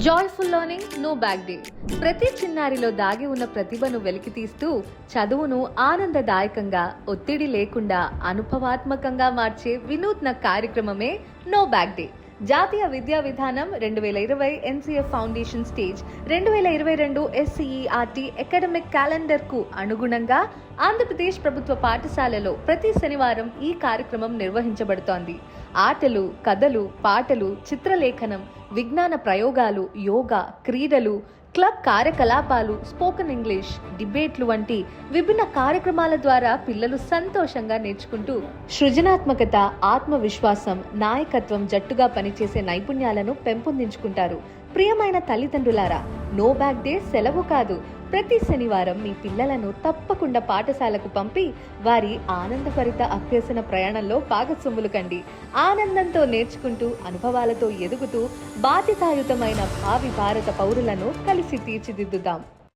Joyful learning no bag day. ప్రతి చిన్నారిలో దాగి ఉన్న ప్రతిభను వెలికితీస్తూ చదువును ఆనందదాయకంగా, ఒత్తిడి లేకుండా అనుభవాత్మకంగా మార్చే వినూత్న కార్యక్రమమే నో బ్యాక్ డే. జాతీయ విద్యా విధానం 2020 NCF foundation stage 2022 SCERT academic calendar కు అనుగుణంగా ఆంధ్రప్రదేశ్ ప్రభుత్వ పాఠశాలలో ప్రతి శనివారం ఈ కార్యక్రమం నిర్వహించబడుతోంది. ఆటలు, కథలు, పాటలు, చిత్రలేఖనం, విజ్ఞాన ప్రయోగాలు, యోగా, క్రీడలు, క్లబ్ కార్యకలాపాలు, స్పోకెన్ ఇంగ్లీష్, డిబేట్లు వంటి విభిన్న కార్యక్రమాల ద్వారా పిల్లలు సంతోషంగా నేర్చుకుంటూ సృజనాత్మకత, ఆత్మవిశ్వాసం, నాయకత్వం, జట్టుగా పనిచేసే నైపుణ్యాలను పెంపొందించుకుంటారు. ప్రియమైన తల్లిదండ్రులారా, నో బ్యాక్ డే సెలవు కాదు. ప్రతి శనివారం మీ పిల్లలను తప్పకుండా పాఠశాలకు పంపి వారి ఆనందభరిత అభ్యసన ప్రయాణంలో భాగస్వాములు కండి. ఆనందంతో నేర్చుకుంటూ, అనుభవాలతో ఎదుగుతూ బాధ్యతాయుతమైన భావి భారత పౌరులను కలిసి తీర్చిదిద్దుదాం.